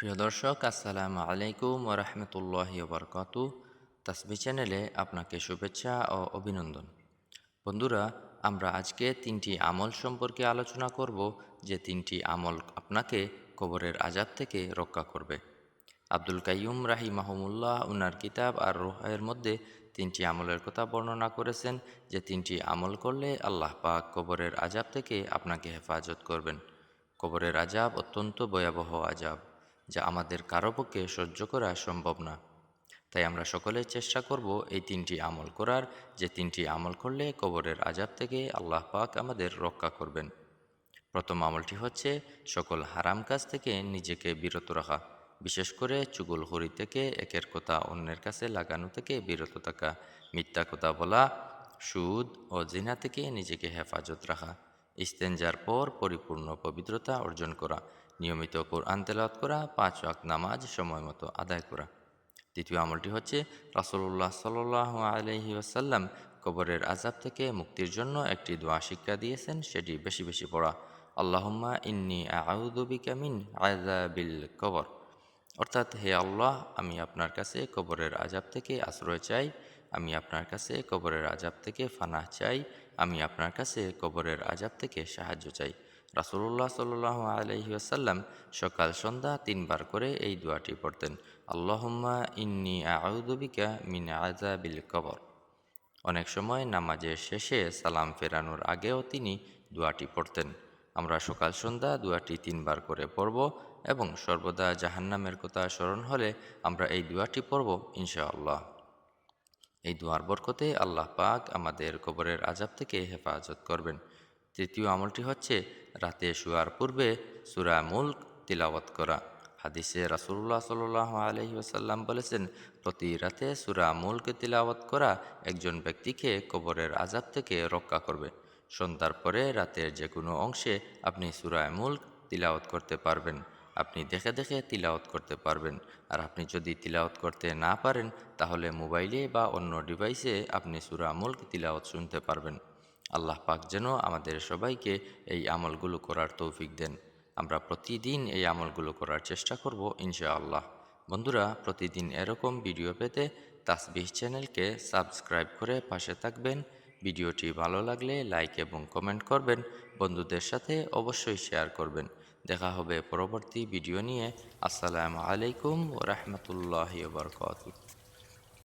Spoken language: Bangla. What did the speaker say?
প্রিয় দর্শক, আসসালামু আলাইকুম ওয়া রাহমাতুল্লাহি ওয়া বারাকাতুহু। তাসবিহ চ্যানেলে আপনাকে শুভেচ্ছা ও অভিনন্দন। বন্ধুরা, আমরা আজকে তিনটি আমল সম্পর্কে আলোচনা করব, যে তিনটি আমল আপনাকে কবরের আযাব থেকে রক্ষা করবে। আব্দুল কাইয়ুম রাহিমাহুমুল্লাহ উনার কিতাব আর রুহের মধ্যে তিনটি আমলের কথা বর্ণনা করেছেন, যে তিনটি আমল করলে আল্লাহ পাক কবরের আযাব থেকে আপনাকে হেফাজত করবেন। কবরের আযাব অত্যন্ত ভয়াবহ আযাব, যা আমাদের কারো পক্ষে সহ্য করা সম্ভব না। তাই আমরা সকলে চেষ্টা করব এই তিনটি আমল করার, যে তিনটি আমল করলে কবরের আযাব থেকে আল্লাহ পাক আমাদের রক্ষা করবেন। প্রথম আমলটি হচ্ছে সকল হারাম কাজ থেকে নিজেকে বিরত রাখা, বিশেষ করে চুগলখড়ি থেকে, একের কথা অন্যের কাছে লাগানো থেকে বিরত থাকা, মিথ্যা কথা বলা, সুদ ও জিনা থেকে নিজেকে হেফাজত রাখা, ইস্তেঞ্জার পর পরিপূর্ণ পবিত্রতা অর্জন করা, নিয়মিত কোরআন তেলাওয়াত করা, 5 ওয়াক্ত নামাজ সময় মতো আদায় করা। দ্বিতীয় আমলটি হচ্ছে রাসূলুল্লাহ সাল্লাল্লাহু আলাইহি ওয়াসাল্লাম কবরের আযাব থেকে মুক্তির জন্য একটি দোয়া শিক্ষা দিয়েছেন, সেটি বেশি বেশি পড়া। আল্লাহুম্মা ইন্নী আউযু বিকা মিন আযাবিল কবর, অর্থাৎ হে আল্লাহ, আমি আপনার কাছে কবরের আযাব থেকে আশ্রয় চাই, আমি আপনার কাছে কবরের আযাব থেকে ফানাহ চাই, আমি আপনার কাছে কবরের আযাব থেকে সাহায্য চাই। রাসূলুল্লাহ সাল্লাল্লাহু আলাইহি ওয়াসাল্লাম সকাল সন্ধ্যা 3 বার করে এই দোয়াটি পড়তেন, আল্লাহুম্মা ইন্নী আউযু বিকা মিন আযাবিল কবর। অনেক সময় নামাজের শেষে সালাম ফেরানোর আগেও তিনি দোয়াটি পড়তেন। আমরা সকাল সন্ধ্যা দোয়াটি 3 বার করে পড়ব, এবং সর্বদা জাহান্নামের কথা স্মরণ হলে আমরা এই দোয়াটি পড়ব ইনশাআল্লাহ। এই দোয়ার বরকতে আল্লাহ পাক আমাদের কবরের আযাব থেকে হেফাজত করবেন। তৃতীয় আমলটি হচ্ছে রাতে শোয়ার পূর্বে সূরা মুলক তিলাওয়াত করা। হাদিসে রাসূলুল্লাহ সাল্লাল্লাহু আলাইহি ওয়াসাল্লাম বলেছেন, প্রতি রাতে সূরা মুলক তিলাওয়াত করা একজন ব্যক্তিকে কবরের আযাব থেকে রক্ষা করবে। সন্ধ্যার পরে রাতের যে কোনো অংশে আপনি সূরা মুলক তিলাওয়াত করতে পারবেন। আপনি দেখে দেখে তিলাওয়াত করতে পারবেন। আর আপনি যদি তিলাওয়াত করতে না পারেন, তাহলে মোবাইলে বা অন্য ডিভাইসে আপনি সূরা মুলক তিলাওয়াত শুনতে পারবেন। আল্লাহ পাক যেন আমাদের সবাইকে এই আমলগুলো করার তৌফিক দেন। আমরা প্রতিদিন এই আমলগুলো করার চেষ্টা করব ইনশাআল্লাহ। বন্ধুরা, প্রতিদিন এরকম ভিডিও পেতে তাসবিহ চ্যানেলকে সাবস্ক্রাইব করে পাশে থাকবেন। ভিডিওটি ভালো লাগলে লাইক এবং কমেন্ট করবেন, বন্ধুদের সাথে অবশ্যই শেয়ার করবেন। দেখা হবে পরবর্তী ভিডিও নিয়ে। আসসালামু আলাইকুম ওয়া রাহমাতুল্লাহি ওয়া বারাকাতুহু।